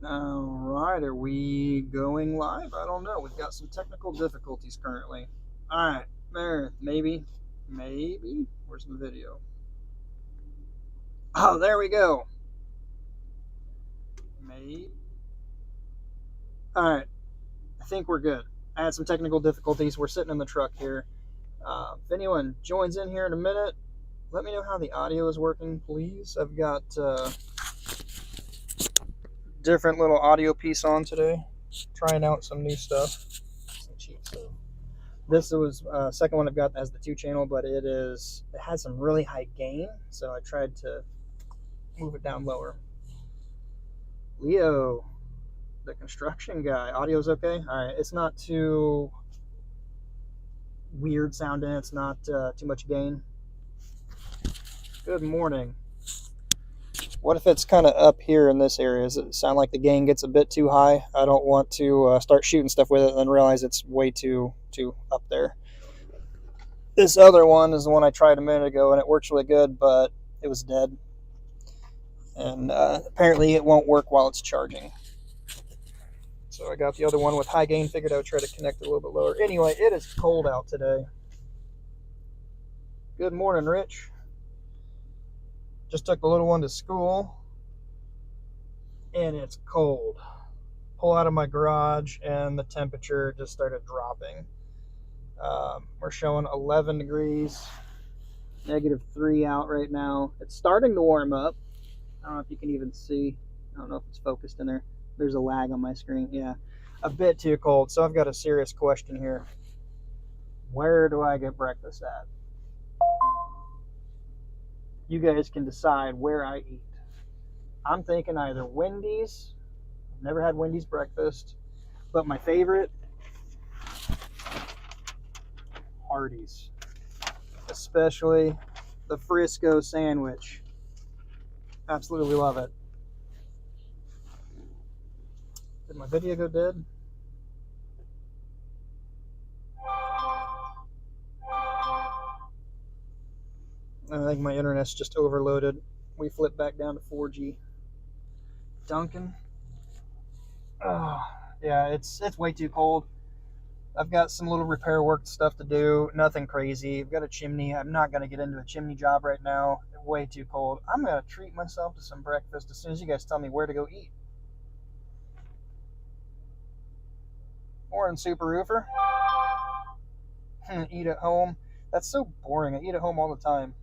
All right, are we going live? I don't know. We've got some technical difficulties currently. All right, there, maybe. Where's the video? Oh, there we go. Maybe. All right, I think we're good. I had some technical difficulties. We're sitting in the truck here. If anyone joins in here in a minute, let me know how the audio is working, please. I've got different little audio piece on today, trying out some new stuff, some cheap stuff. This was second one I've got that has the 2-channel, but it has some really high gain, so I tried to move it down lower. Leo, the construction guy, audio's okay. All right, it's not too weird sounding. It's not too much gain. Good morning. What if it's kind of up here in this area? Does it sound like the gain gets a bit too high? I don't want to start shooting stuff with it and then realize it's way too up there. This other one is the one I tried a minute ago, and it works really good, but it was dead. And apparently it won't work while it's charging. So I got the other one with high gain, figured I would try to connect it a little bit lower. Anyway, it is cold out today. Good morning, Rich. Just took the little one to school, and it's cold. Pull out of my garage, and the temperature just started dropping. We're showing 11 degrees, -3 out right now. It's starting to warm up. I don't know if you can even see. I don't know if it's focused in there. There's a lag on my screen. Yeah, a bit too cold. So I've got a serious question here. Where do I get breakfast at? You guys can decide where I eat. I'm thinking either Wendy's. I've never had Wendy's breakfast, but my favorite, Hardee's. Especially the Frisco sandwich. Absolutely love it. Did my video go dead? I think my internet's just overloaded. We flipped back down to 4G. Duncan. Oh, yeah, it's way too cold. I've got some little repair work stuff to do. Nothing crazy. I've got a chimney. I'm not going to get into a chimney job right now. Way too cold. I'm going to treat myself to some breakfast as soon as you guys tell me where to go eat. Morning, Super Roofer. Eat at home. That's so boring. I eat at home all the time.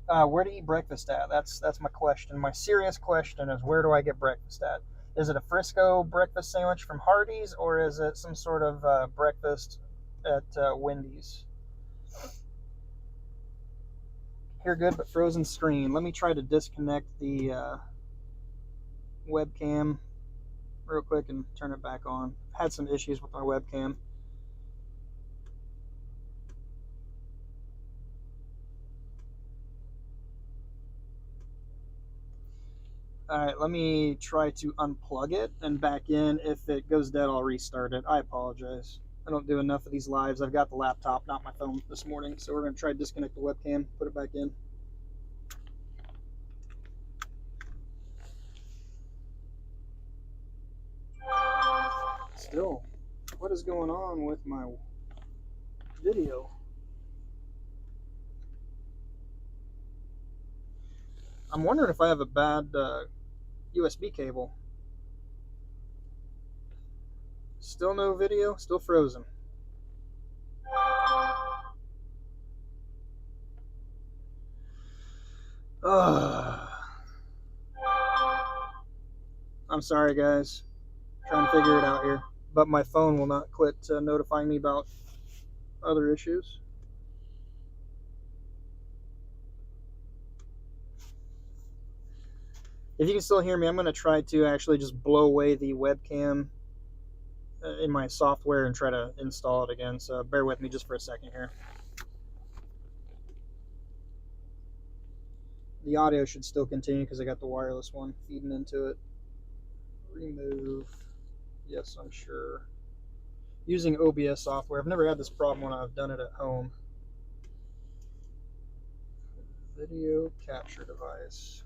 Where to eat breakfast at? That's my question. My serious question is, where do I get breakfast at? Is it a Frisco breakfast sandwich from Hardee's, or is it some sort of breakfast at Wendy's? Here good, but frozen screen. Let me try to disconnect the webcam real quick and turn it back on. Had some issues with my webcam. Alright, let me try to unplug it and back in. If it goes dead, I'll restart it. I apologize. I don't do enough of these lives. I've got the laptop, not my phone, this morning. So we're going to try to disconnect the webcam, put it back in. Still, what is going on with my video? I'm wondering if I have a bad USB cable. Still no video, still frozen. I'm sorry, guys. Trying to figure it out here. But my phone will not quit notifying me about other issues. If you can still hear me, I'm going to try to actually just blow away the webcam in my software and try to install it again. So bear with me just for a second here. The audio should still continue because I got the wireless one feeding into it. Remove. Yes, I'm sure. Using OBS software. I've never had this problem when I've done it at home. Video capture device.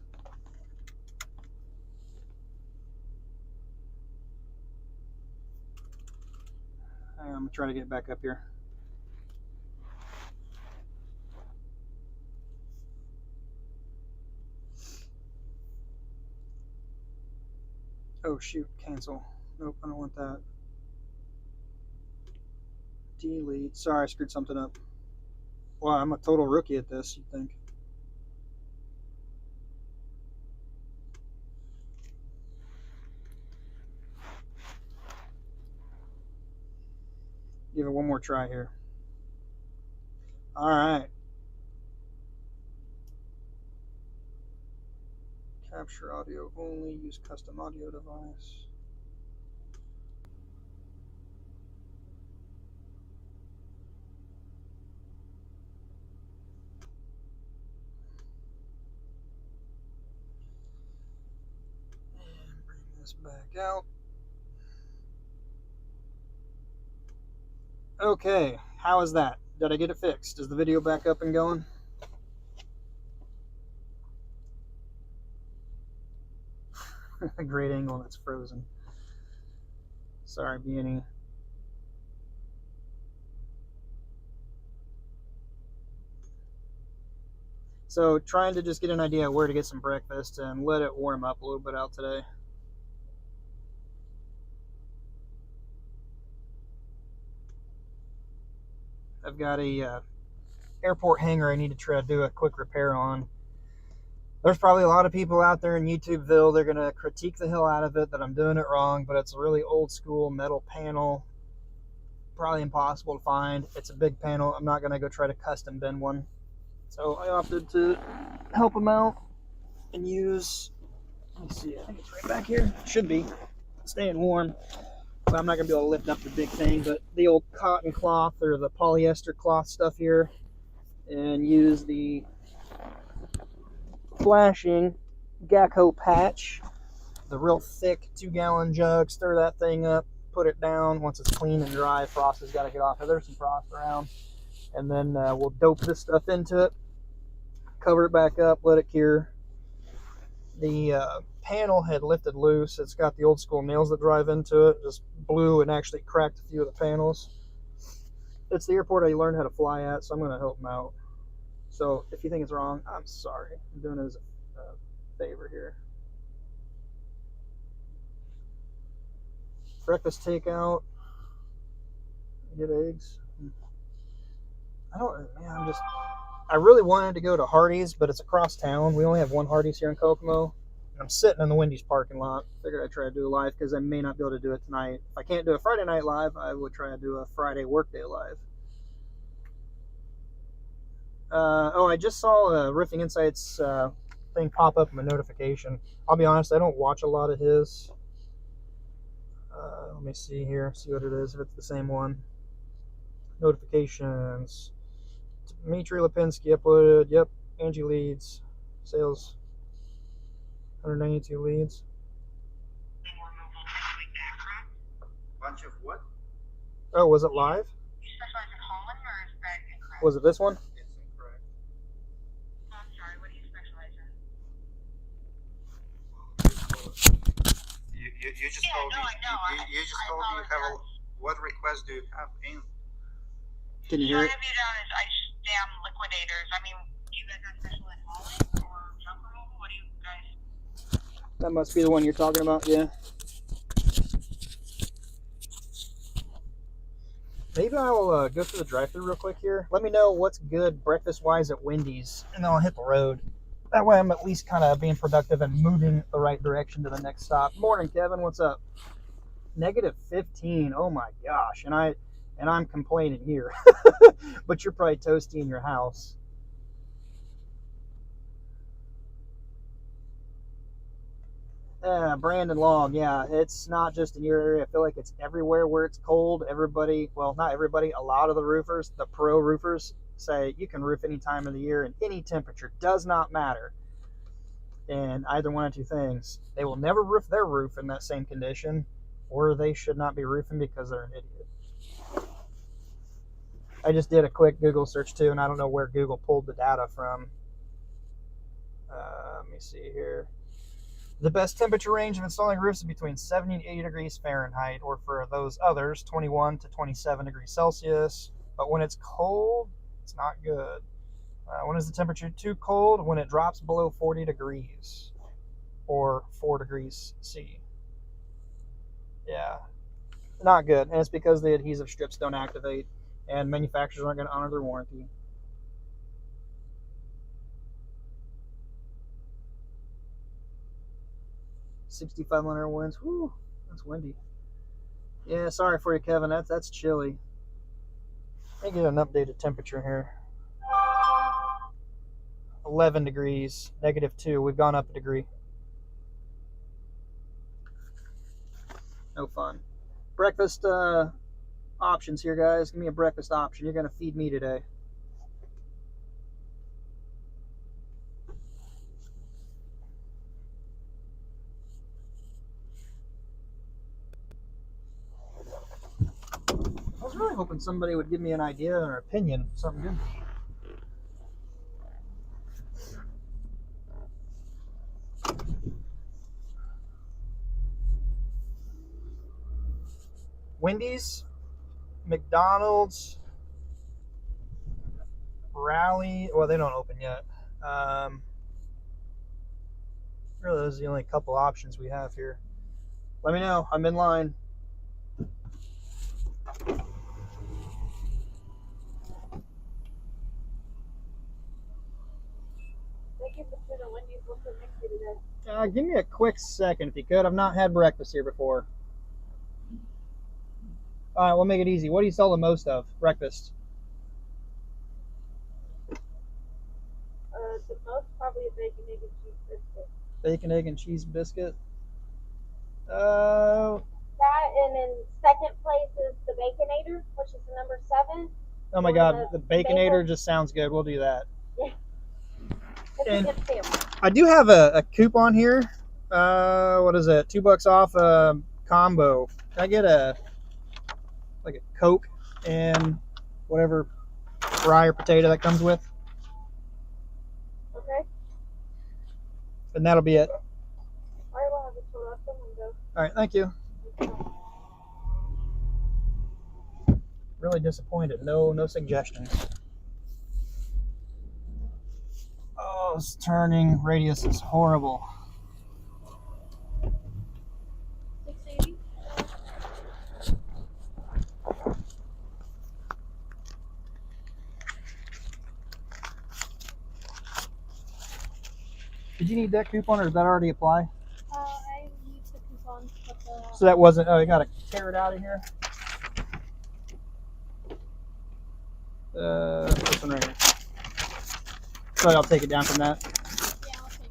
I'm gonna try to get back up here. Oh shoot, cancel. Nope, I don't want that. Delete. Sorry, I screwed something up. Wow, I'm a total rookie at this, you'd think. Give it one more try here. All right. Capture audio only. Use custom audio device. And bring this back out. Okay, how is that? Did I get it fixed? Is the video back up and going? Great angle, that's frozen. Sorry, Beanie. So trying to just get an idea of where to get some breakfast and let it warm up a little bit out today. I've got a airport hangar I need to try to do a quick repair on. There's probably a lot of people out there in YouTubeville, they're going to critique the hell out of it that I'm doing it wrong, but it's a really old school metal panel. Probably impossible to find. It's a big panel. I'm not going to go try to custom bend one. So I opted to help them out and use, let me see, I think it's right back here. It should be. Staying warm. But I'm not going to be able to lift up the big thing, but the old cotton cloth or the polyester cloth stuff here, and use the flashing Gacko patch, the real thick 2-gallon jug, stir that thing up, put it down. Once it's clean and dry, frost has got to get off. There's some frost around. And then we'll dope this stuff into it, cover it back up, let it cure. The panel had lifted loose. It's got the old school nails that drive into it. Just blew and actually cracked a few of the panels. It's the airport I learned how to fly at, so I'm going to help them out. So if you think it's wrong, I'm sorry. I'm doing it as a favor here. Breakfast takeout. Get eggs. I really wanted to go to Hardee's, but it's across town. We only have one Hardee's here in Kokomo. And I'm sitting in the Wendy's parking lot. Figured I'd try to do a live because I may not be able to do it tonight. If I can't do a Friday night live, I would try to do a Friday workday live. I just saw a Riffing Insights thing pop up in my notification. I'll be honest, I don't watch a lot of his. Let me see here, see what it is, if it's the same one. Notifications. Dmitry Lipinski uploaded. Yep. Angie leads. Sales. 192 leads. Bunch of what? Oh, was it live? You specialize in Holland, or is that incorrect? Was it this one? It's incorrect. Oh, I'm sorry, what do you specialize in? You just Yeah, told no, me. I know. You just I told me you have a. apologize. What request do you have in? Can you So hear I it? have you down as ice dam liquidators. I mean, do you guys have special in hauling or junk removal? What do you guys? That must be the one you're talking about, yeah. Maybe I'll go through the drive-thru real quick here. Let me know what's good breakfast-wise at Wendy's, and then I'll hit the road. That way I'm at least kind of being productive and moving the right direction to the next stop. Morning, Kevin. What's up? -15. Oh my gosh. And I'm complaining here. But you're probably toasty in your house. Brandon Long, yeah, it's not just in your area. I feel like it's everywhere where it's cold. Everybody, well, not everybody, a lot of the roofers, the pro roofers, say you can roof any time of the year and any temperature, does not matter. And either one of two things. They will never roof their roof in that same condition, or they should not be roofing because they're an idiot. I just did a quick Google search too, and I don't know where Google pulled the data from. Let me see here. The best temperature range of installing roofs is between 70 and 80 degrees Fahrenheit, or for those others, 21 to 27 degrees Celsius. But when it's cold, it's not good. When is the temperature too cold? When it drops below 40 degrees, or 4 degrees C. Yeah, not good. And it's because the adhesive strips don't activate, and manufacturers aren't going to honor their warranty. $65 winds. Whew, that's windy. Yeah, sorry for you, Kevin. That's chilly. Let me get an updated temperature here. 11 degrees, -2. We've gone up a degree. No fun. Breakfast options here, guys. Give me a breakfast option. You're going to feed me today. I was really hoping somebody would give me an idea or opinion, something good. Wendy's, McDonald's, Rally. Well, they don't open yet. Really, those are the only couple options we have here. Let me know. I'm in line. Give me a quick second if you could. I've not had breakfast here before. All right, we'll make it easy. What do you sell the most of? Breakfast. The most probably a bacon, egg, and cheese biscuit. Bacon, egg, and cheese biscuit. That, and then second place is the Baconator, which is the number 7. Oh my God, the Baconator just sounds good. We'll do that. Yeah. It's And a good sandwich. I do have a coupon here. What is it? $2 off a combo. Can I get a Coke and whatever fry or potato that comes with? Okay. And that'll be it. All right, we'll have it pulled up the window. All right, thank you. Really disappointed. No suggestions. Oh, this turning radius is horrible. 680. Did you need that coupon, or did that already apply? I need the coupons, but the... So that wasn't. Oh, you got to tear it out of here. This one right here. So I'll take it down from that. Yeah, I'll take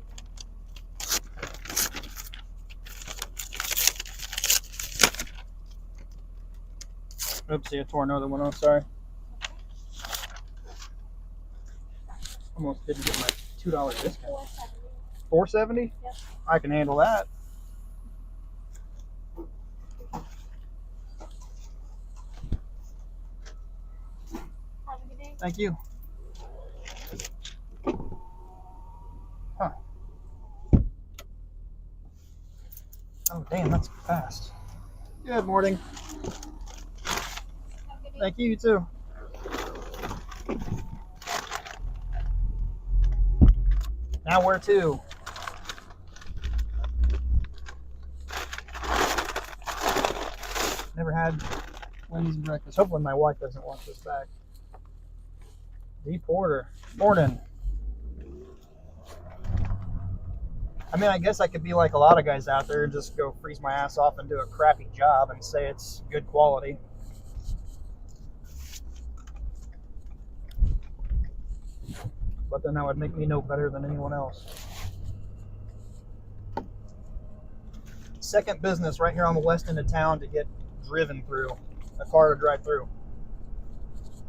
it. Oopsie, I tore another one off. Sorry. Almost didn't get my $2 discount. 470. $4.70? Yep. I can handle that. Have a good day. Thank you. Huh. Oh, damn, that's fast. Good morning. Have a good day. Thank you, you too. Now where to? Never had Wendy's breakfast. Hopefully my wife doesn't want this back. D Porter. Morning. I mean, I guess I could be like a lot of guys out there and just go freeze my ass off and do a crappy job and say it's good quality. But then that would make me no better than anyone else. Second business right here on the west end of town to get driven through. A car to drive through.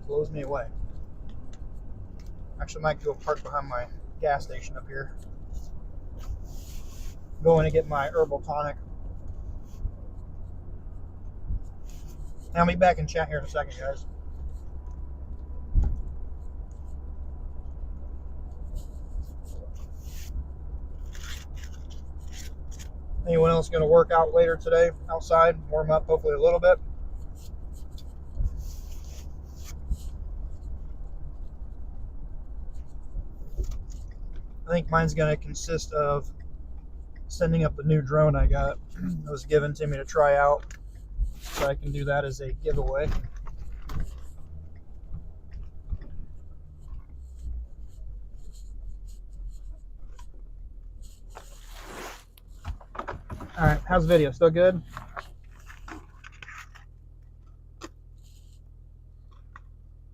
Blows me away. Actually, I might go park behind my gas station up here. Go in and get my herbal tonic. I'll be back and chat here in a second, guys. Anyone else going to work out later today outside? Warm up hopefully a little bit. I think mine's going to consist of sending up the new drone I got. It was given to me to try out, so I can do that as a giveaway. All right, how's the video? Still good?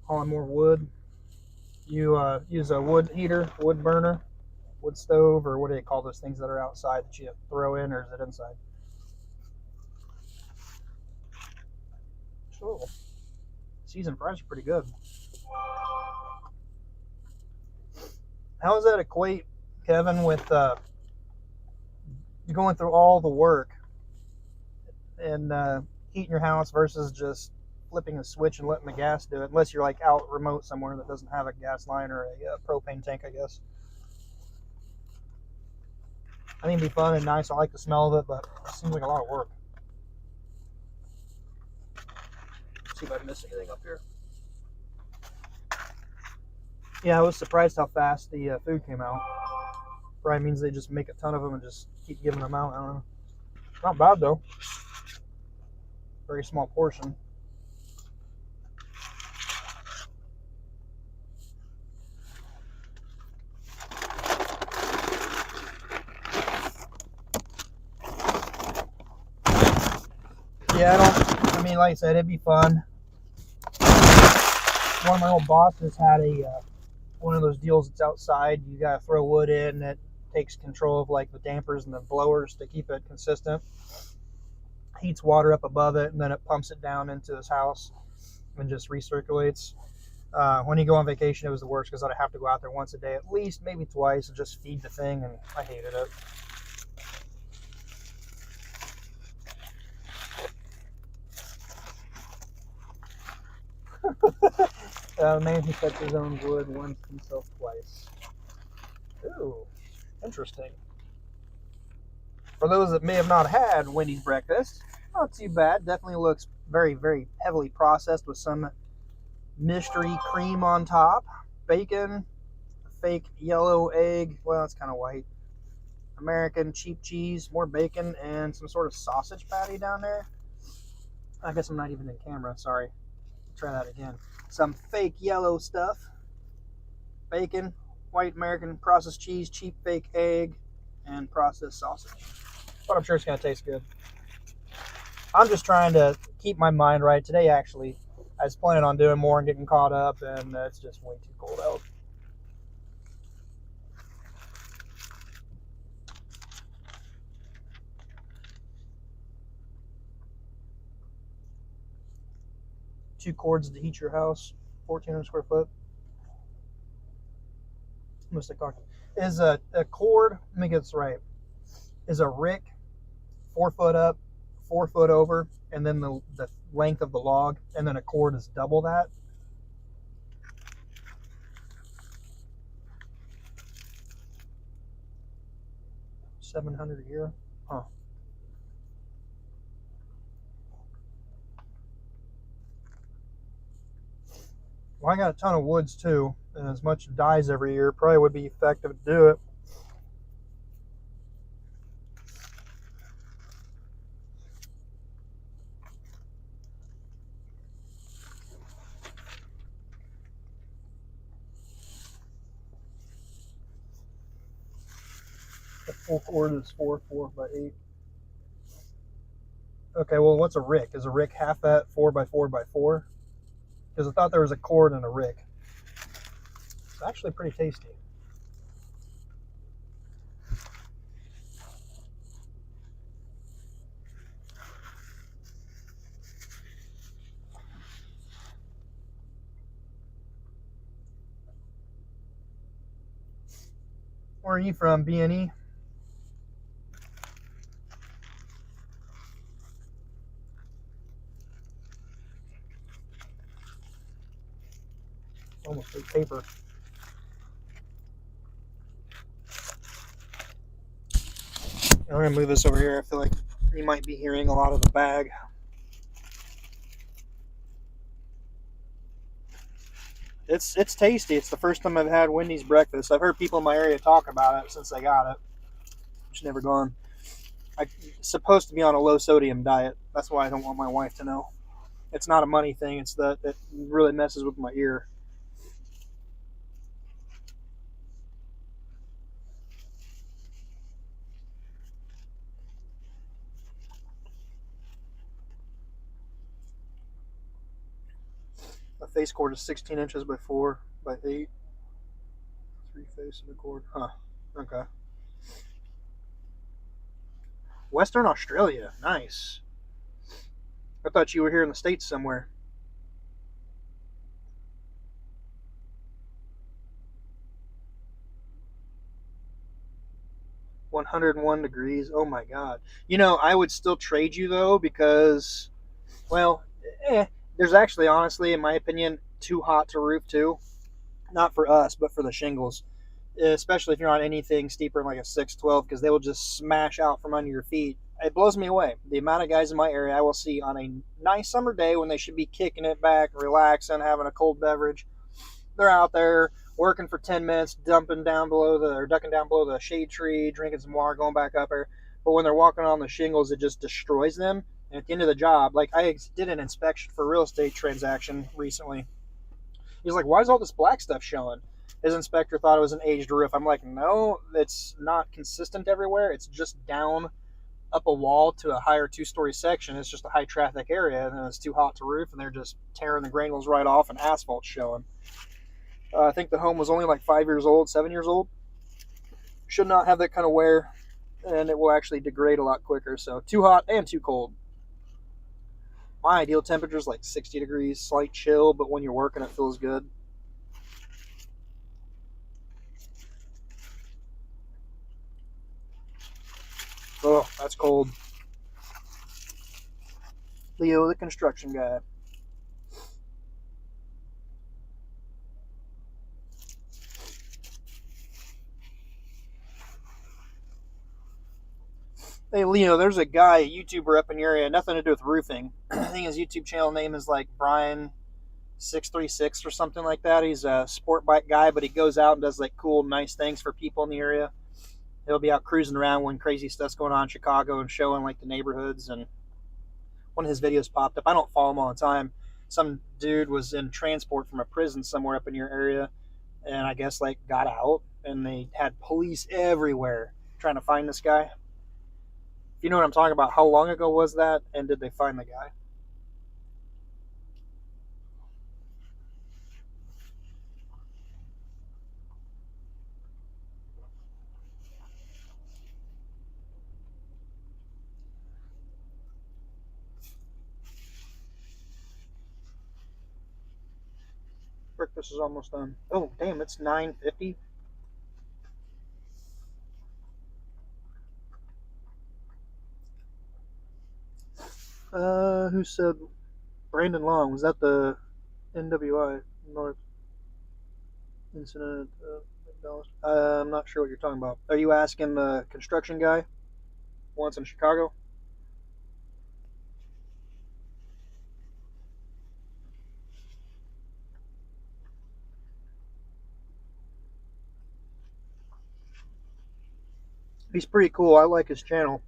Hauling more wood. You use a wood heater, wood burner, wood stove, or what do they call those things that are outside that you throw in, or is it inside? Sure. Seasoned fries are pretty good. How does that equate, Kevin, with going through all the work and heating your house versus just flipping a switch and letting the gas do it, unless you're like out remote somewhere that doesn't have a gas line or a propane tank, I guess. I think it'd be fun and nice. I like the smell of it, but it seems like a lot of work. Let's see if I missed anything up here. Yeah, I was surprised how fast the food came out. Probably means they just make a ton of them and just keep giving them out. I don't know. Not bad though. Very small portion. Yeah, I mean, like I said, it'd be fun. One of my old bosses had one of those deals that's outside. You gotta throw wood in that takes control of like the dampers and the blowers to keep it consistent. Heats water up above it and then it pumps it down into his house and just recirculates. When you go on vacation, it was the worst because I'd have to go out there once a day at least, maybe twice, and just feed the thing, and I hated it. The man who cuts his own wood warns himself twice. Ooh, interesting. For those that may have not had Wendy's breakfast, not too bad. Definitely looks very, very heavily processed with some mystery cream on top. Bacon, fake yellow egg, well, it's kind of white. American cheap cheese, more bacon, and some sort of sausage patty down there. I guess I'm not even in camera, sorry. Try that again. Some fake yellow stuff. Bacon, white American processed cheese, cheap fake egg, and processed sausage. But I'm sure it's going to taste good. I'm just trying to keep my mind right. Today, actually, I was planning on doing more and getting caught up, and it's just way too cold out. Two cords to heat your house, 1,400 square foot. Must have talked. Is a cord, let me get this right, is a rick 4 foot up, 4 foot over, and then the length of the log, and then a cord is double that. $700 a year, huh? Well, I got a ton of woods too, and as much dies every year, probably would be effective to do it. The full cord is 4 by 8. Okay, well, what's a rick? Is a rick half that 4 by 4 by 4? Because I thought there was a cord in a rick. It's actually pretty tasty. Where are you from, B&E? Almost like paper. I'm gonna move this over here. I feel like you might be hearing a lot of the bag. It's tasty. It's the first time I've had Wendy's breakfast. I've heard people in my area talk about it since they got it. It's never gone. I'm supposed to be on a low sodium diet. That's why I don't want my wife to know. It's not a money thing. It's that it really messes with my ear. The face cord is 16 inches by 4 by 8. 3 face and a cord. Huh. Okay. Western Australia. Nice. I thought you were here in the States somewhere. $101. Oh my god. You know, I would still trade you though because, well, there's actually, honestly, in my opinion, too hot to roof too. Not for us, but for the shingles. Especially if you're on anything steeper than like a 612, because they will just smash out from under your feet. It blows me away. The amount of guys in my area I will see on a nice summer day when they should be kicking it back, relaxing, having a cold beverage. They're out there working for 10 minutes, ducking down below the shade tree, drinking some water, going back up there. But when they're walking on the shingles, it just destroys them. And at the end of the job, like I did an inspection for a real estate transaction recently. He's like, why is all this black stuff showing? His inspector thought it was an aged roof. I'm like, no, it's not consistent everywhere. It's just down up a wall to a higher 2-story section. It's just a high traffic area, and then it's too hot to roof, and they're just tearing the granules right off, and asphalt's showing. I think the home was only like 5 years old, 7 years old. Should not have that kind of wear, and it will actually degrade a lot quicker. So too hot and too cold. My ideal temperature is like 60 degrees, slight chill, but when you're working, it feels good. Oh, that's cold. Leo, the construction guy. Hey, Leo, there's a guy, a YouTuber up in your area, nothing to do with roofing. I think his YouTube channel name is like Brian636 or something like that. He's a sport bike guy, but he goes out and does like cool, nice things for people in the area. He'll be out cruising around when crazy stuff's going on in Chicago and showing like the neighborhoods. And one of his videos popped up. I don't follow him all the time. Some dude was in transport from a prison somewhere up in your area, and I guess like got out, and they had police everywhere trying to find this guy. If you know what I'm talking about, how long ago was that, and did they find the guy? Breakfast is almost done. Oh, damn, it's 9:50. Who said Brandon Long? Was that the NWI North incident? I'm not sure what you're talking about. Are you asking the construction guy once in Chicago? He's pretty cool. I like his channel.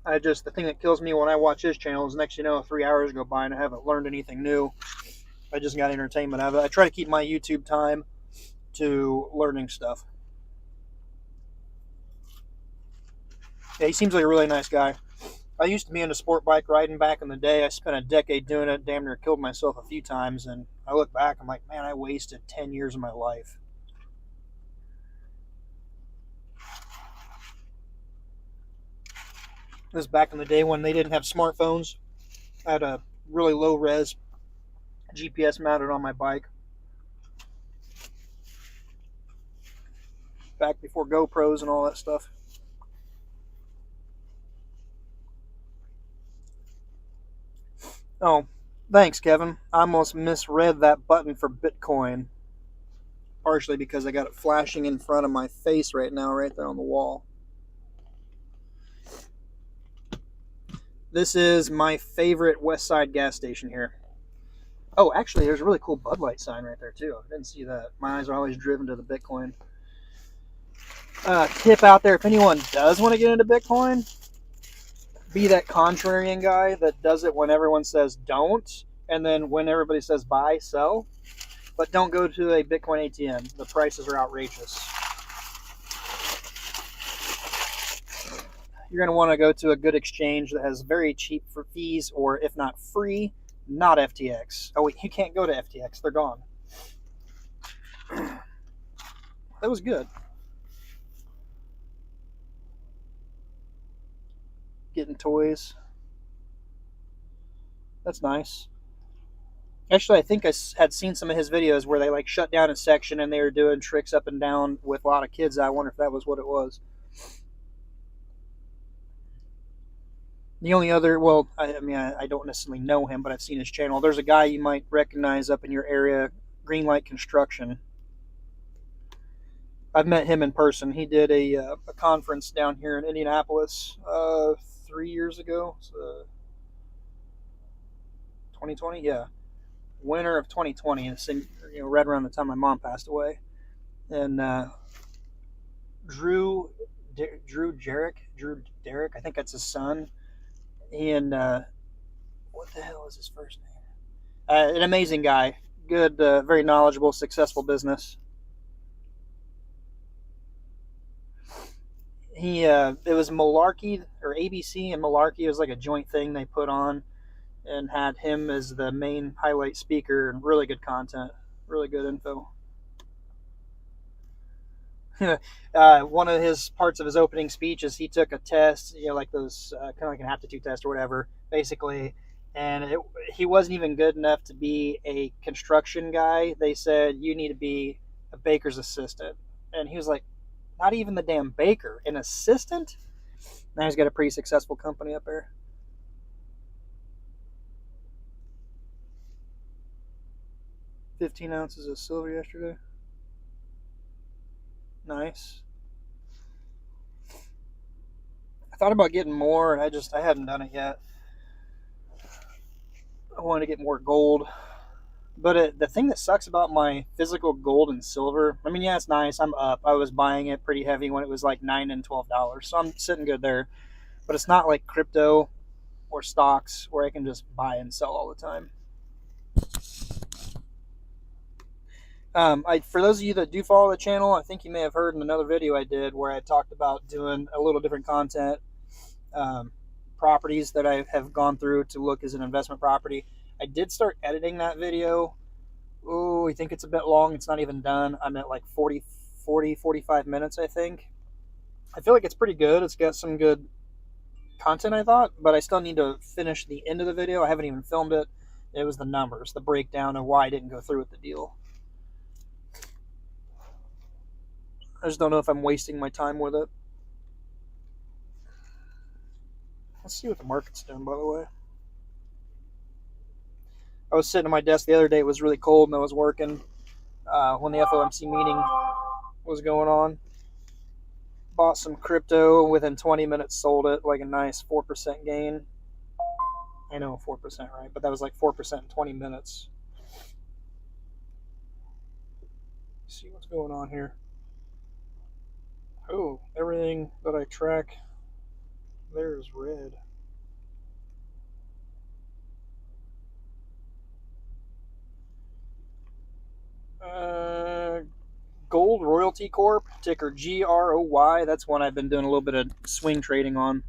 The thing that kills me when I watch his channel is next, 3 hours go by and I haven't learned anything new. I just got entertainment out of it. I try to keep my YouTube time to learning stuff. Yeah, he seems like a really nice guy. I used to be into sport bike riding back in the day. I spent a decade doing it, damn near killed myself a few times, and I look back, I'm like, man, I wasted 10 years of my life. This was back in the day when they didn't have smartphones. I had a really low res GPS mounted on my bike. Back before GoPros and all that stuff. Oh, thanks, Kevin. I almost misread that button for Bitcoin. Partially because I got it flashing in front of my face right now, right there on the wall. This is my favorite West Side gas station here. Oh, actually, there's a really cool Bud Light sign right there, too. I didn't see that. My eyes are always driven to the Bitcoin. Tip out there, if anyone does want to get into Bitcoin, be that contrarian guy that does it when everyone says don't, and then when everybody says buy, sell. But don't go to a Bitcoin ATM. The prices are outrageous. You're going to want to go to a good exchange that has very cheap for fees, or if not free, not FTX. Oh wait, you can't go to FTX. They're gone. That was good. Getting toys. That's nice. Actually, I think I had seen some of his videos where they like shut down a section and they were doing tricks up and down with a lot of kids. I wonder if that was what it was. The only other, well, I mean, I don't necessarily know him, but I've seen his channel. There's a guy you might recognize up in your area, Greenlight Construction. I've met him in person. He did a conference down here in Indianapolis 3 years ago. So 2020, yeah, winter of 2020. It's in, right around the time my mom passed away. And Drew Derrick, I think that's his son. And what the hell is his first name? An amazing guy, good, very knowledgeable, successful business. It was Malarkey or ABC and Malarkey. It was like a joint thing they put on, and had him as the main highlight speaker, and really good content, really good info. One of his parts of his opening speech is he took a test, like those kind of like an aptitude test or whatever, basically, and he wasn't even good enough to be a construction guy. They said, you need to be a baker's assistant, and he was like, not even the damn baker, an assistant? Now he's got a pretty successful company up there. $15 ounces of silver yesterday. Nice. I thought about getting more, and I hadn't done it yet. I wanted to get more gold. But the thing that sucks about my physical gold and silver, I mean, yeah, it's nice. I'm up. I was buying it pretty heavy when it was like $9 and $12, so I'm sitting good there. But it's not like crypto or stocks where I can just buy and sell all the time. For those of you that do follow the channel, I think you may have heard in another video I did where I talked about doing a little different content, properties that I have gone through to look as an investment property. I did start editing that video. Oh, I think it's a bit long. It's not even done. I'm at like 45 minutes, I think. I feel like it's pretty good. It's got some good content, I thought, but I still need to finish the end of the video. I haven't even filmed it. It was the numbers, the breakdown of why I didn't go through with the deal. I just don't know if I'm wasting my time with it. Let's see what the market's doing, by the way. I was sitting at my desk the other day. It was really cold, and I was working when the FOMC meeting was going on. Bought some crypto, and within 20 minutes sold it, like a nice 4% gain. I know 4%, right? But that was like 4% in 20 minutes. Let's see what's going on here. Oh, everything that I track there is red. Gold Royalty Corp, ticker GROY. That's one I've been doing a little bit of swing trading on.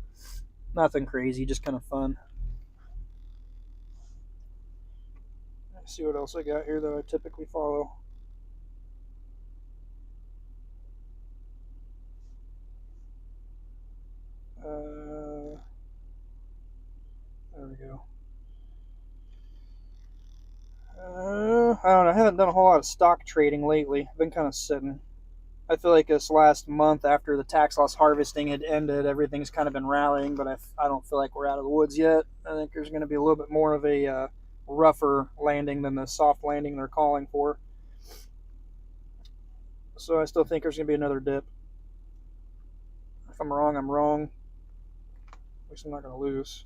Nothing crazy, just kind of fun. Let's see what else I got here that I typically follow. There we go. I don't know. I haven't done a whole lot of stock trading lately. I've been kind of sitting. I feel like this last month after the tax loss harvesting had ended, everything's kind of been rallying, but I don't feel like we're out of the woods yet. I think there's going to be a little bit more of a rougher landing than the soft landing they're calling for. So I still think there's going to be another dip. If I'm wrong, I'm wrong. At least I'm not going to lose.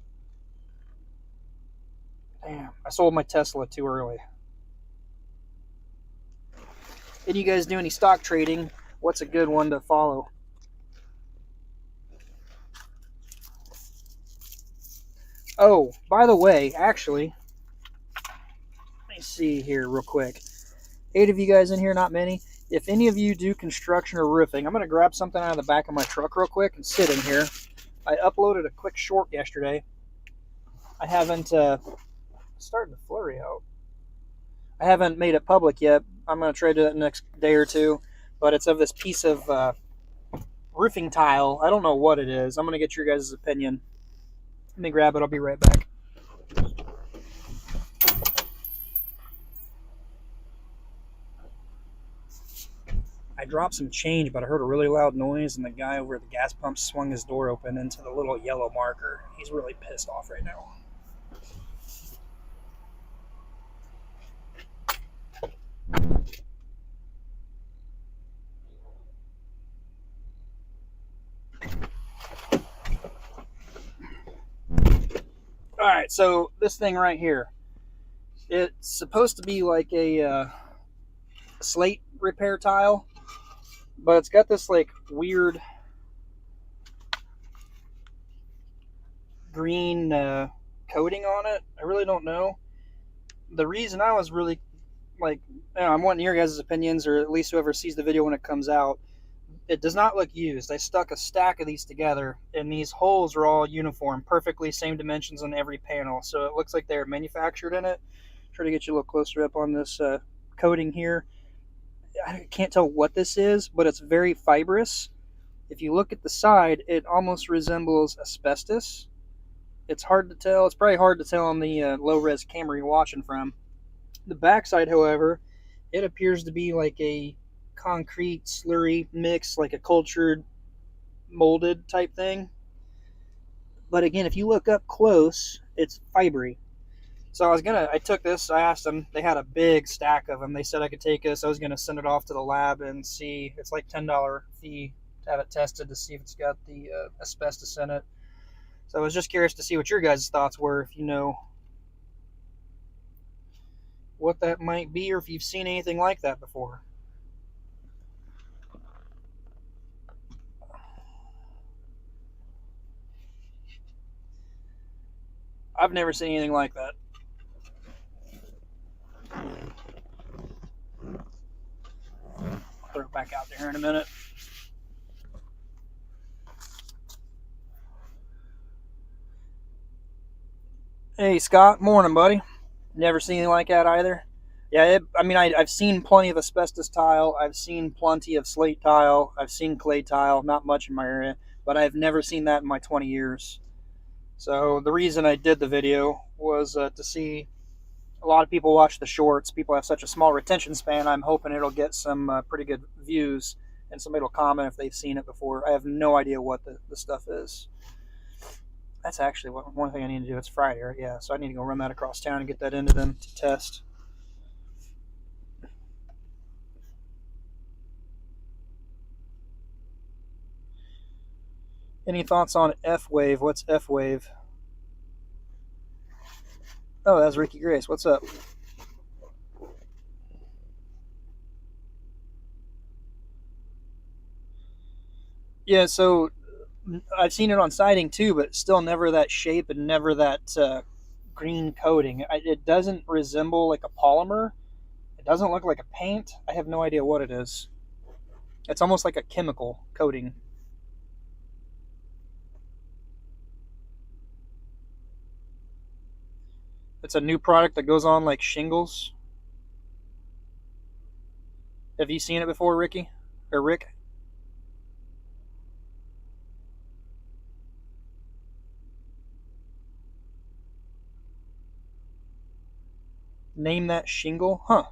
Damn, I sold my Tesla too early. Did you guys do any stock trading? What's a good one to follow? Oh, by the way, actually, let me see here real quick. 8 of you guys in here, not many. If any of you do construction or roofing, I'm going to grab something out of the back of my truck real quick and sit in here. I uploaded a quick short yesterday. I haven't, starting to flurry out. I haven't made it public yet. I'm going to trade it the next day or two. But it's of this piece of roofing tile. I don't know what it is. I'm going to get your guys' opinion. Let me grab it. I'll be right back. I dropped some change, but I heard a really loud noise, and the guy over at the gas pump swung his door open into the little yellow marker. He's really pissed off right now. Alright, so this thing right here, it's supposed to be like a slate repair tile, but it's got this like weird green coating on it. I really don't know. The reason I was really like, I'm wanting your guys' opinions, or at least whoever sees the video when it comes out. It does not look used. I stuck a stack of these together, and these holes are all uniform, perfectly same dimensions on every panel. So it looks like they're manufactured in it. Try to get you a little closer up on this coating here. I can't tell what this is, but it's very fibrous. If you look at the side, it almost resembles asbestos. It's hard to tell. It's probably hard to tell on the low-res camera you're watching from. The backside, however, it appears to be like a concrete slurry mix, like a cultured molded type thing. But again, if you look up close, it's fibery. So I took this, I asked them, they had a big stack of them. They said I could take this. I was going to send it off to the lab and see. It's like $10 fee to have it tested to see if it's got the asbestos in it. So I was just curious to see what your guys' thoughts were, if you know what that might be, or if you've seen anything like that before. I've never seen anything like that. I'll throw it back out there in a minute. Hey, Scott. Morning, buddy. Never seen anything like that either. Yeah, I've seen plenty of asbestos tile. I've seen plenty of slate tile. I've seen clay tile. Not much in my area, but I've never seen that in my 20 years. So the reason I did the video was to see a lot of people watch the shorts. People have such a small retention span. I'm hoping it'll get some pretty good views, and somebody will comment if they've seen it before. I have no idea what the stuff is. That's actually one thing I need to do. It's Friday, right? Yeah, so I need to go run that across town and get that into them to test. Any thoughts on F-Wave? What's F-Wave? Oh, that's Ricky Grace. What's up? Yeah, so I've seen it on siding too, but still never that shape and never that green coating. It doesn't resemble like a polymer. It doesn't look like a paint. I have no idea what it is. It's almost like a chemical coating. It's a new product that goes on like shingles. Have you seen it before, Ricky? Or Rick? Name that shingle? Huh.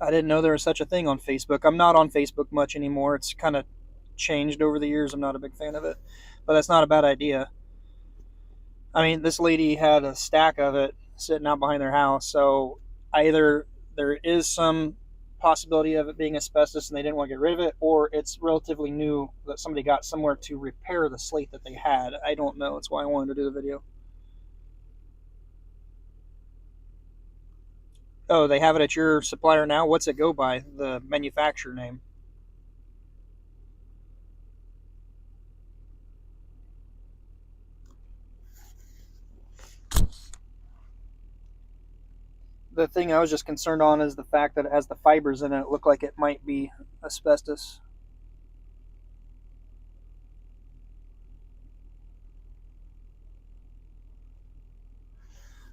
I didn't know there was such a thing on Facebook. I'm not on Facebook much anymore. It's kind of changed over the years. I'm not a big fan of it. But that's not a bad idea. I mean, this lady had a stack of it sitting out behind their house. So either there is some possibility of it being asbestos and they didn't want to get rid of it, or it's relatively new that somebody got somewhere to repair the slate that they had. I don't know. That's why I wanted to do the video. Oh, they have it at your supplier now? What's it go by? The manufacturer name? The thing I was just concerned on is the fact that it has the fibers in it. It looked like it might be asbestos.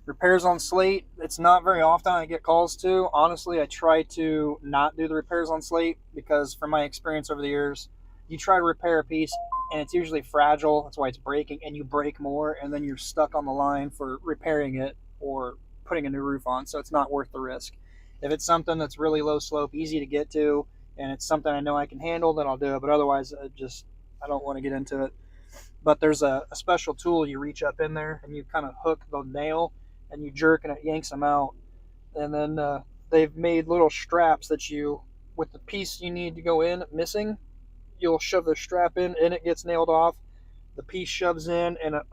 Repairs on slate, it's not very often I get calls to. Honestly, I try to not do the repairs on slate because from my experience over the years, you try to repair a piece and it's usually fragile. That's why it's breaking, and you break more and then you're stuck on the line for repairing it or putting a new roof on. So it's not worth the risk. If it's something that's really low slope, easy to get to, and it's something I know I can handle, then I'll do it. But otherwise, I don't want to get into it. But there's a special tool you reach up in there and you kind of hook the nail and you jerk and it yanks them out. And then they've made little straps that you, with the piece you need to go in missing, you'll shove the strap in and it gets nailed off. The piece shoves in and it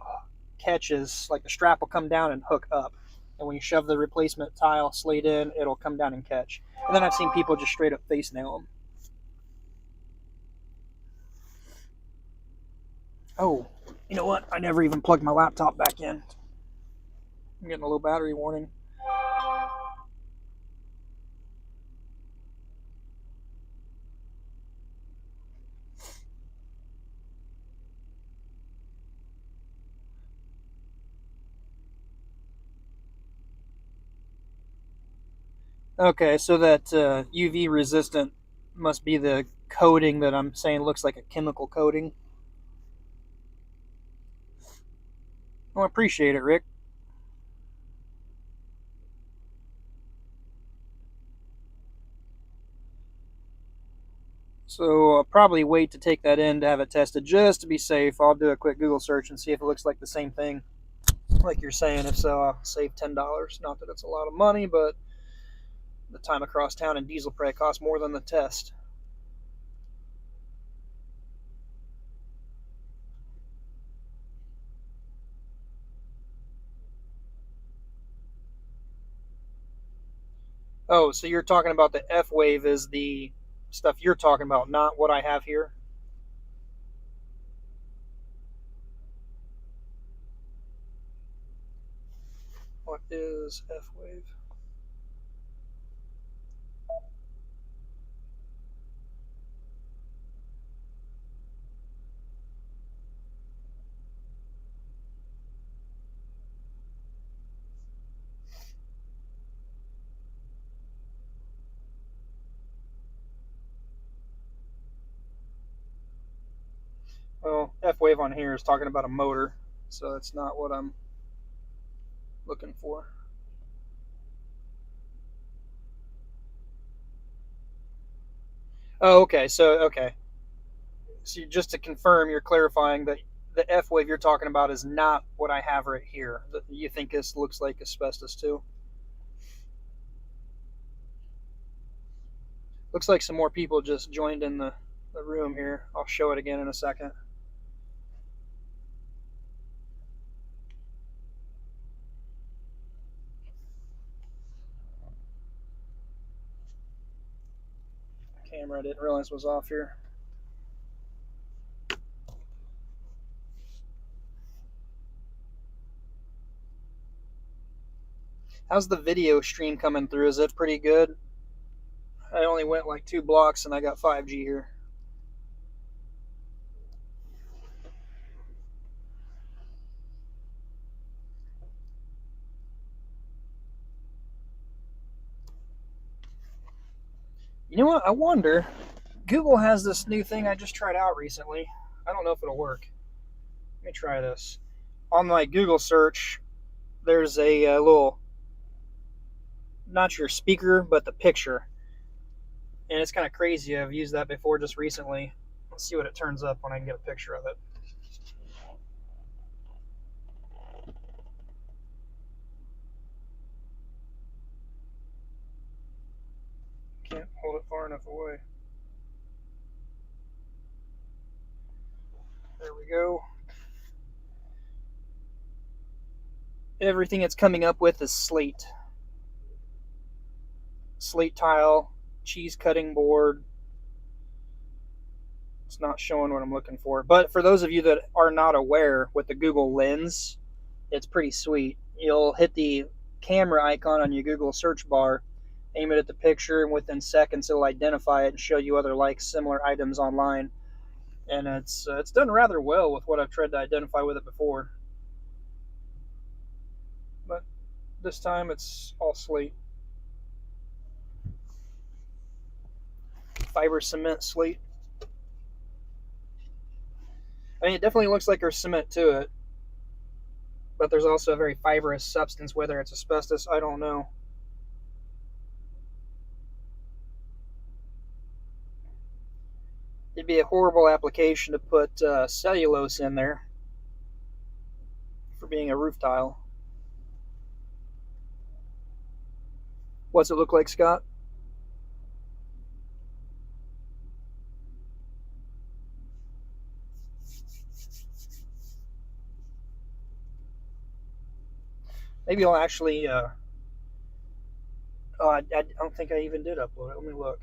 catches, like the strap will come down and hook up. And when you shove the replacement tile slate in, it'll come down and catch. And then I've seen people just straight up face nail them. Oh, you know what? I never even plugged my laptop back in. I'm getting a low battery warning. Okay, so that UV resistant must be the coating that I'm saying looks like a chemical coating. I appreciate it, Rick. So I'll probably wait to take that in to have it tested just to be safe. I'll do a quick Google search and see if it looks like the same thing, like you're saying. If so, I'll save $10. Not that it's a lot of money, but the time across town and diesel probably costs more than the test. Oh, so you're talking about the F-Wave is the stuff you're talking about, not what I have here? What is F-Wave? Well, F-Wave on here is talking about a motor, so it's not what I'm looking for. Oh, okay. So just to confirm, you're clarifying that the F-Wave you're talking about is not what I have right here. You think this looks like asbestos too? Looks like some more people just joined in the room here. I'll show it again in a second. Camera, I didn't realize was off here. How's the video stream coming through? Is it pretty good? I only went like 2 blocks and I got 5G here. You know what? I wonder. Google has this new thing I just tried out recently. I don't know if it'll work. Let me try this. On my Google search, there's a little, not your speaker, but the picture. And it's kind of crazy. I've used that before just recently. Let's see what it turns up when I can get a picture of it. Can't hold it far enough away. There we go. Everything it's coming up with is slate. slate tile, cheese cutting board. It's not showing what I'm looking for. But for those of you that are not aware, with the Google Lens, it's pretty sweet. You'll hit the camera icon on your Google search bar, aim it at the picture, and within seconds it'll identify it and show you other like similar items online. And it's done rather well with what I've tried to identify with it before. But this time it's all slate. Fiber cement slate. I mean, it definitely looks like there's cement to it, but there's also a very fibrous substance. Whether it's asbestos, I don't know. It'd be a horrible application to put cellulose in there for being a roof tile. What's it look like, Scott? Maybe I'll actually. Oh, I don't think I even did upload it. Let me look.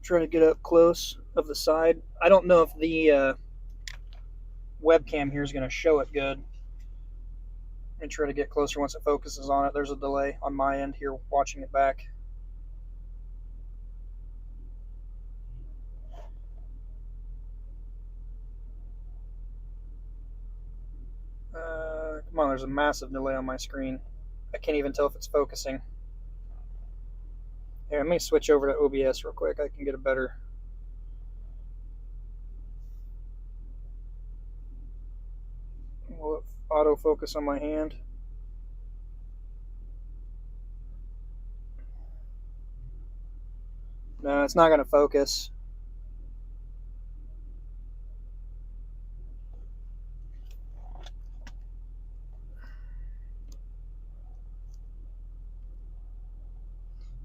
Trying to get up close of the side. I don't know if the webcam here is going to show it good. And try to get closer once it focuses on it. There's a delay on my end here watching it back. Come on, there's a massive delay on my screen. I can't even tell if it's focusing. Here, let me switch over to OBS real quick. I can get a better. Will it autofocus on my hand? No, it's not going to focus.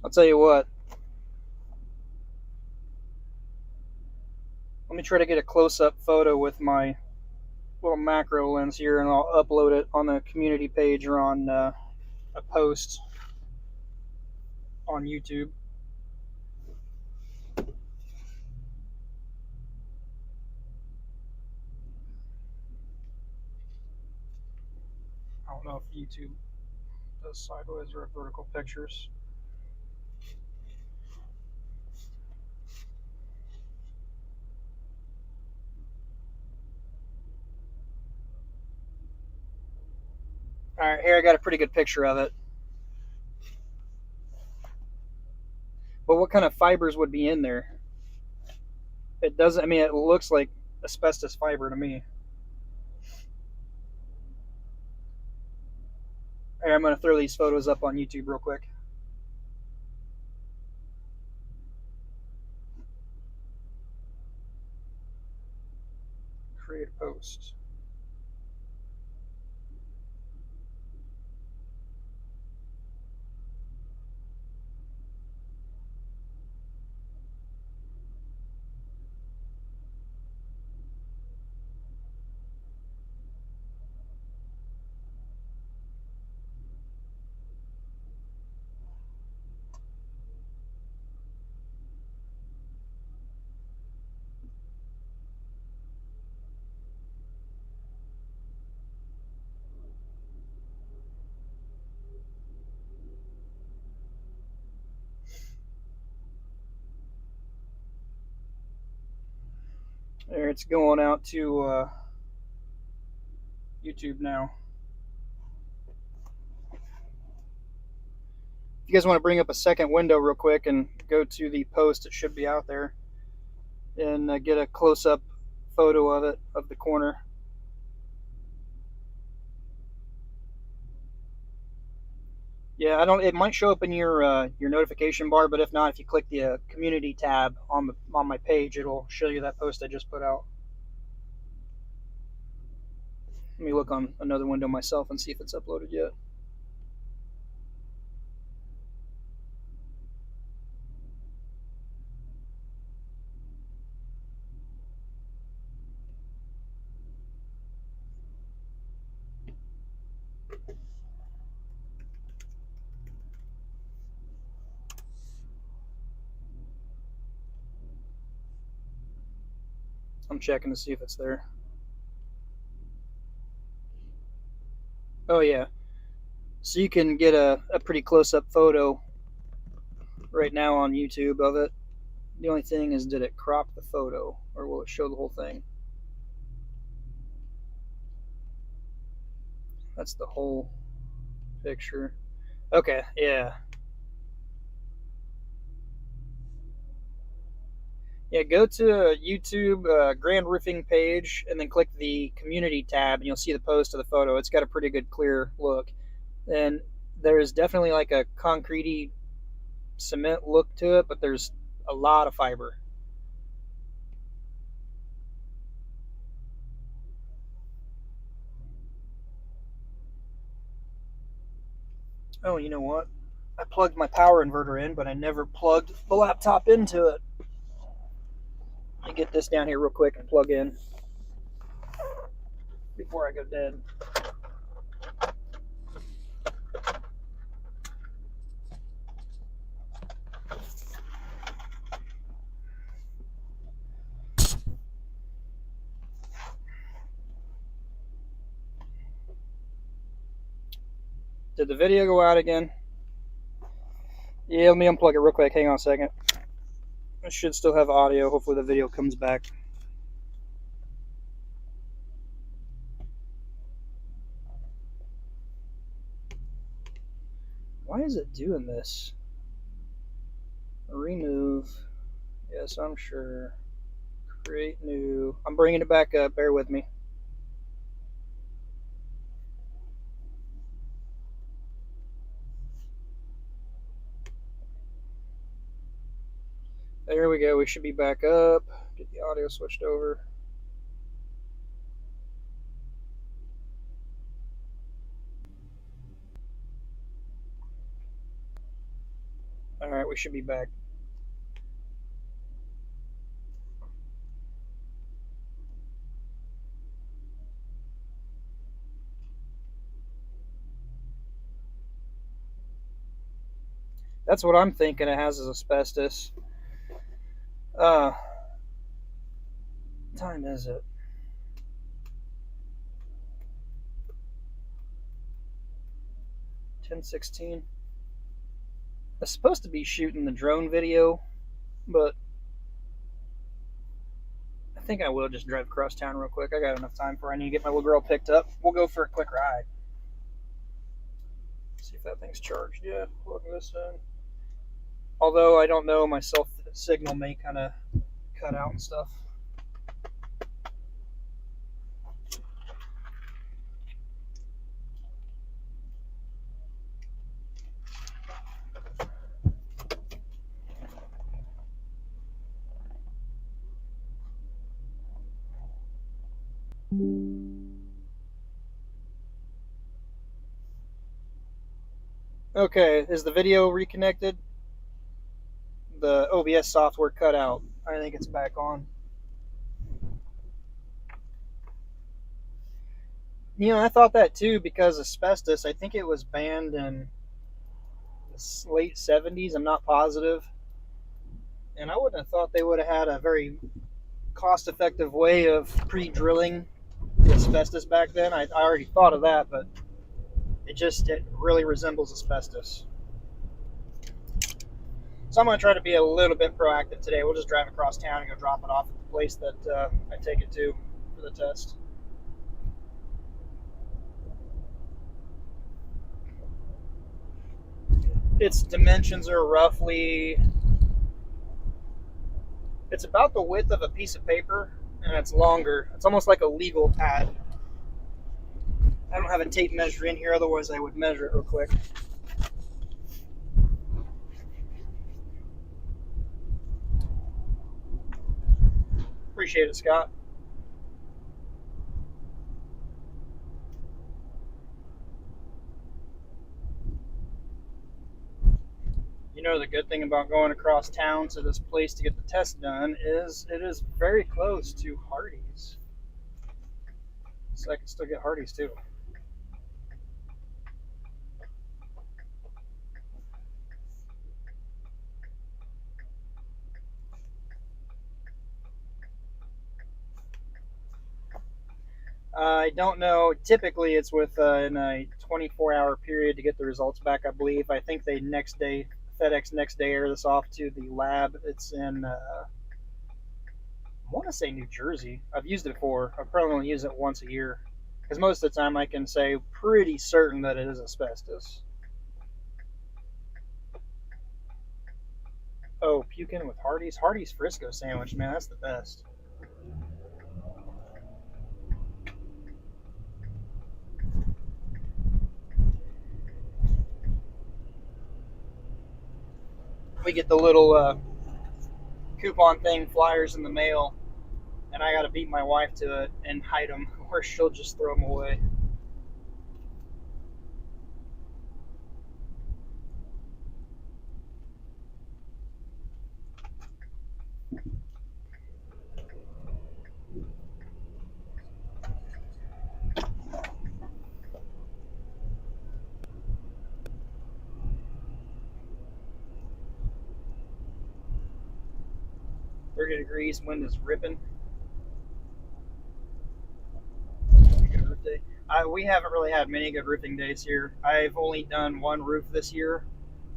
I'll tell you what. Let me try to get a close-up photo with my little macro lens here, and I'll upload it on the community page or on a post on YouTube. I don't know if YouTube does sideways or vertical pictures. Alright, here I got a pretty good picture of it. But what kind of fibers would be in there? It doesn't, I mean, it looks like asbestos fiber to me. Alright, I'm going to throw these photos up on YouTube real quick. Create a post. There, it's going out to YouTube now. If you guys want to bring up a second window real quick and go to the post, it should be out there, and get a close-up photo of it, of the corner. Yeah, I don't. It might show up in your notification bar, but if not, if you click the community tab on my page, it'll show you that post I just put out. Let me look on another window myself and see if it's uploaded yet. I'm checking to see if it's there. Oh yeah, so you can get a pretty close-up photo right now on YouTube of it. The only thing is, did it crop the photo, or will it show the whole thing? That's the whole picture. Okay, yeah. Yeah, go to YouTube Grand Roofing page and then click the community tab and you'll see the post of the photo. It's got a pretty good clear look. And there's definitely like a concretey cement look to it, but there's a lot of fiber. Oh, you know what? I plugged my power inverter in, but I never plugged the laptop into it. Let me get this down here real quick and plug in before I go dead. Did the video go out again? Yeah, let me unplug it real quick. Hang on a second. I should still have audio. Hopefully the video comes back. Why is it doing this? Remove. Yes, I'm sure. Create new. I'm bringing it back up. Bear with me. There we go. We should be back up. Get the audio switched over. Alright, we should be back. That's what I'm thinking it has is asbestos. What time is it? 10:16. I was supposed to be shooting the drone video, but I think I will just drive across town real quick. I got enough time before I need to get my little girl picked up. We'll go for a quick ride. See if that thing's charged yet. Plug this in. Although I don't know, my cell signal may kind of cut out and stuff. Okay, is the video reconnected? The OBS software cut out. I think it's back on. You know, I thought that too because asbestos, I think it was banned in the late 70s. I'm not positive. And I wouldn't have thought they would have had a very cost-effective way of pre-drilling asbestos back then. I already thought of that, but it really resembles asbestos. So I'm going to try to be a little bit proactive today. We'll just drive across town and go drop it off at the place that I take it to for the test. Its dimensions are roughly, it's about the width of a piece of paper, and it's longer. It's almost like a legal pad. I don't have a tape measure in here, otherwise I would measure it real quick. Appreciate it, Scott. You know, the good thing about going across town to this place to get the test done is it is very close to Hardee's. So I can still get Hardee's too. I don't know. Typically, it's within a 24-hour period to get the results back, I believe. I think they FedEx next day air this off to the lab. It's in, I want to say New Jersey. I've used it before. I probably only use it once a year. Because most of the time I can say pretty certain that it is asbestos. Oh, puking with Hardee's. Hardee's Frisco sandwich, man, that's the best. We get the little coupon thing, flyers in the mail, and I gotta beat my wife to it and hide them, or she'll just throw them away. Degrees, wind is ripping. Good roof day. We haven't really had many good roofing days here. I've only done one roof this year,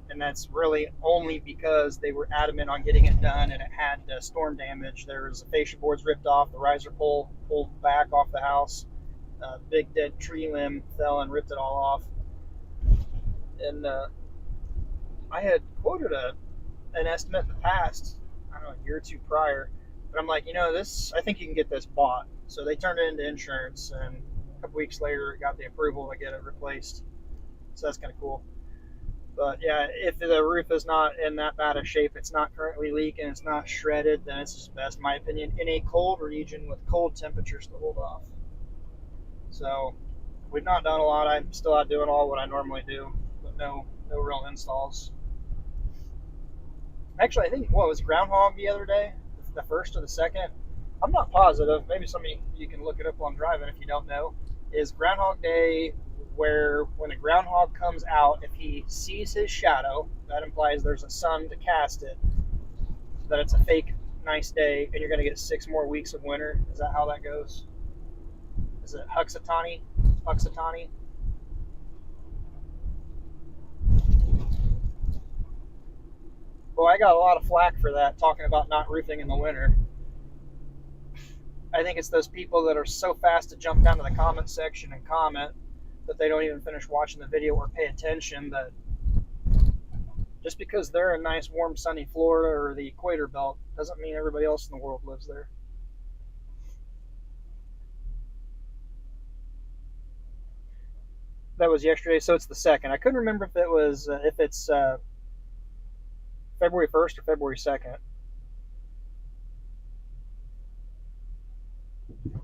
and that's really only because they were adamant on getting it done, and it had storm damage. There was the fascia boards ripped off, the riser pole pulled back off the house, big dead tree limb fell and ripped it all off. And I had quoted an estimate in the past, I don't know, a year or two prior, but I'm like, this, I think you can get this bought. So they turned it into insurance, and a couple weeks later got the approval to get it replaced. So that's kind of cool. But yeah, if the roof is not in that bad of shape, it's not currently leaking, it's not shredded, then it's just best, in my opinion, in a cold region with cold temperatures to hold off. So we've not done a lot. I'm still out doing all what I normally do, but no real installs. Actually, I think, what was Groundhog the other day? The first or the second? I'm not positive. Maybe somebody, you can look it up while I'm driving if you don't know. Is Groundhog Day where when a groundhog comes out, if he sees his shadow, that implies there's a sun to cast it, that it's a fake nice day, and you're going to get 6 more weeks of winter. Is that how that goes? Is it Huxatani? Well, I got a lot of flack for that, talking about not roofing in the winter. I think it's those people that are so fast to jump down to the comment section and comment that they don't even finish watching the video or pay attention, that just because they're in nice, warm, sunny Florida or the equator belt doesn't mean everybody else in the world lives there. That was yesterday, so it's the 2nd. I couldn't remember if it was if it's February 1st or February 2nd.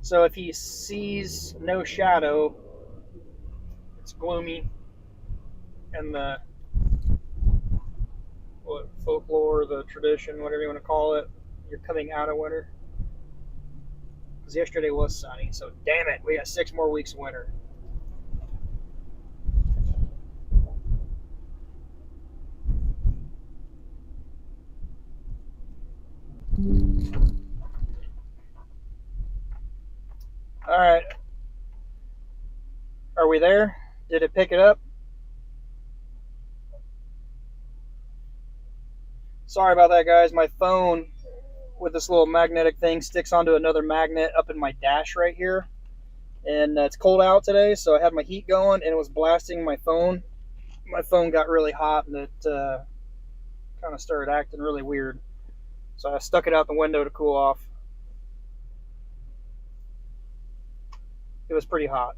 So if he sees no shadow, it's gloomy, and the folklore, the tradition, whatever you want to call it, you're coming out of winter. Because yesterday was sunny, so damn it, we got 6 more weeks of winter. All right. Are we there? Did it pick it up? Sorry about that, guys. My phone with this little magnetic thing sticks onto another magnet up in my dash right here. And it's cold out today, so I had my heat going and it was blasting my phone. My phone got really hot and it kind of started acting really weird. So I stuck it out the window to cool off. It was pretty hot.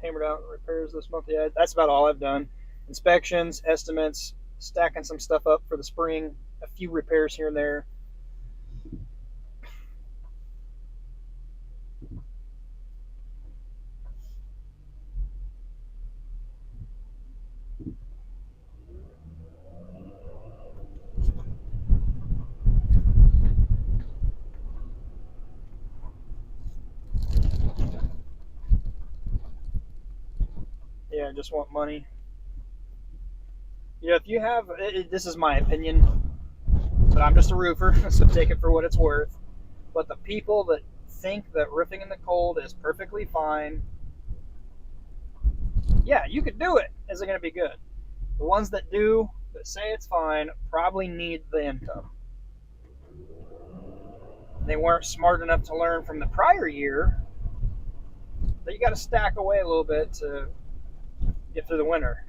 Hammered out repairs this month. Yeah, that's about all I've done. Inspections, estimates, stacking some stuff up for the spring, a few repairs here and there. Yeah, I just want money. If you have, this is my opinion, but I'm just a roofer, so take it for what it's worth. But the people that think that roofing in the cold is perfectly fine, yeah, you could do it. Is it going to be good? The ones that do, that say it's fine, probably need the income. They weren't smart enough to learn from the prior year that you got to stack away a little bit to get through the winter.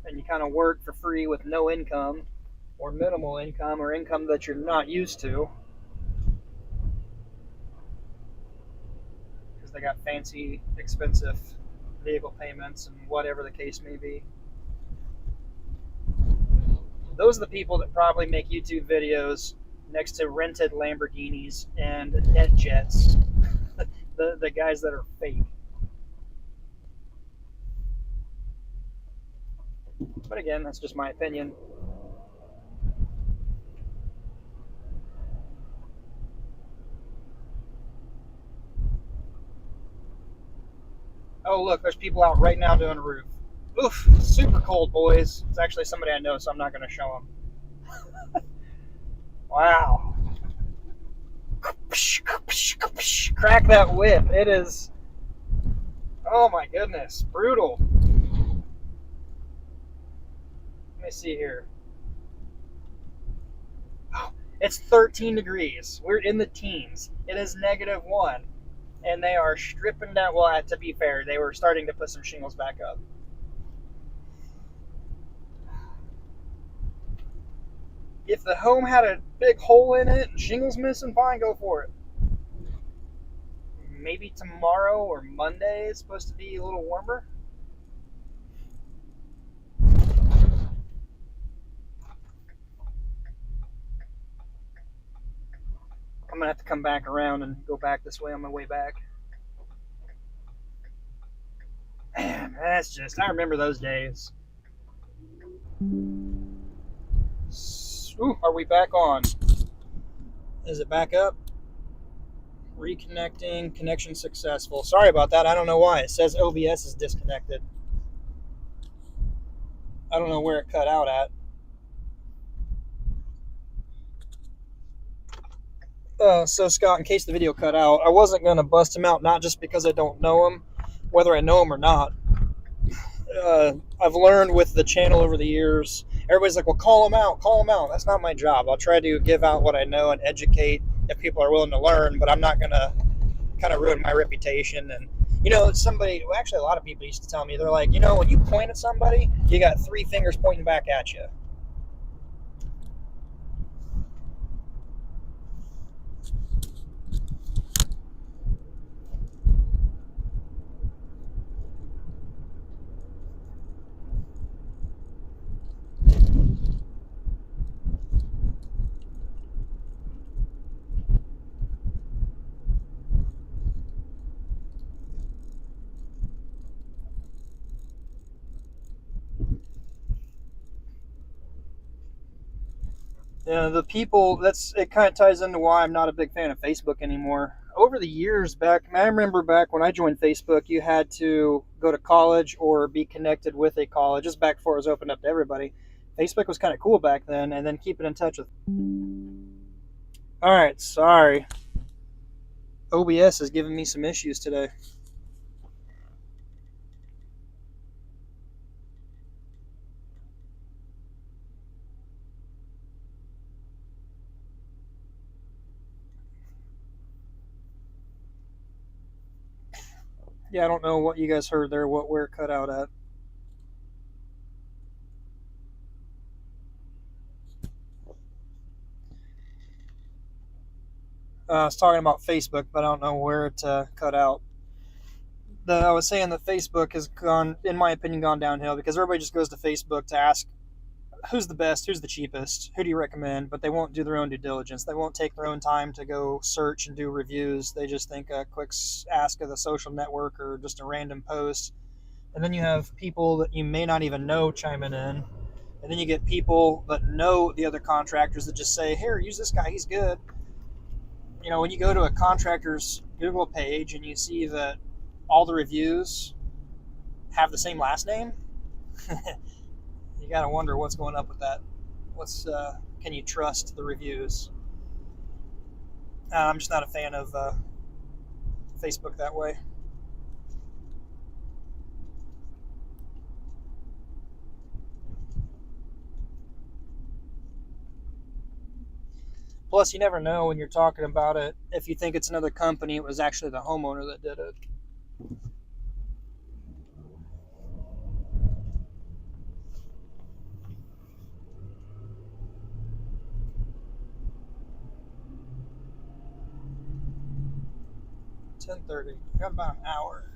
And you kind of work for free with no income or minimal income or income that you're not used to, because they got fancy, expensive vehicle payments and whatever the case may be. Those are the people that probably make YouTube videos next to rented Lamborghinis and net jets. the guys that are fake. But again, that's just my opinion. Oh, look, there's people out right now doing a roof. Oof, super cold, boys. It's actually somebody I know, so I'm not going to show them. Wow. Crack that whip. It is, oh my goodness, brutal. Let me see here. Oh, it's 13 degrees. We're in the teens. It is -1. And they are stripping down. Well, to be fair, they were starting to put some shingles back up. If the home had a big hole in it and shingles missing, fine, go for it. Maybe tomorrow or Monday is supposed to be a little warmer. I'm going to have to come back around and go back this way on my way back. Man, that's just, I remember those days. Ooh, are we back on? Is it back up? Reconnecting, connection successful. Sorry about that. I don't know why. It says OBS is disconnected. I don't know where it cut out at. So Scott, in case the video cut out, I wasn't going to bust him out, not just because I don't know him, whether I know him or not. I've learned with the channel over the years, everybody's like, well, call him out. That's not my job. I'll try to give out what I know and educate if people are willing to learn, but I'm not going to kind of ruin my reputation. And, you know, somebody, well, actually a lot of people used to tell me, they're like, you know, when you point at somebody, you got 3 fingers pointing back at you. Yeah, the people, it kind of ties into why I'm not a big fan of Facebook anymore. Over the years back, I remember back when I joined Facebook, you had to go to college or be connected with a college, just back before it was opened up to everybody. Facebook was kind of cool back then, and then keeping in touch with. All right, sorry. OBS is giving me some issues today. Yeah, I don't know what you guys heard there, where it cut out at. I was talking about Facebook, but I don't know where it cut out. I was saying that Facebook has gone, in my opinion, gone downhill because everybody just goes to Facebook to ask who's the best, who's the cheapest, who do you recommend, but they won't do their own due diligence. They won't take their own time to go search and do reviews. They just think a quick ask of the social network or just a random post. And then you have people that you may not even know chiming in. And then you get people that know the other contractors that just say, here, use this guy, he's good. You know, when you go to a contractor's Google page and you see that all the reviews have the same last name, you gotta wonder what's going up with that. Can you trust the reviews? I'm just not a fan of Facebook that way. Plus, you never know when you're talking about it. If you think it's another company, it was actually the homeowner that did it. $10:30. Got about an hour.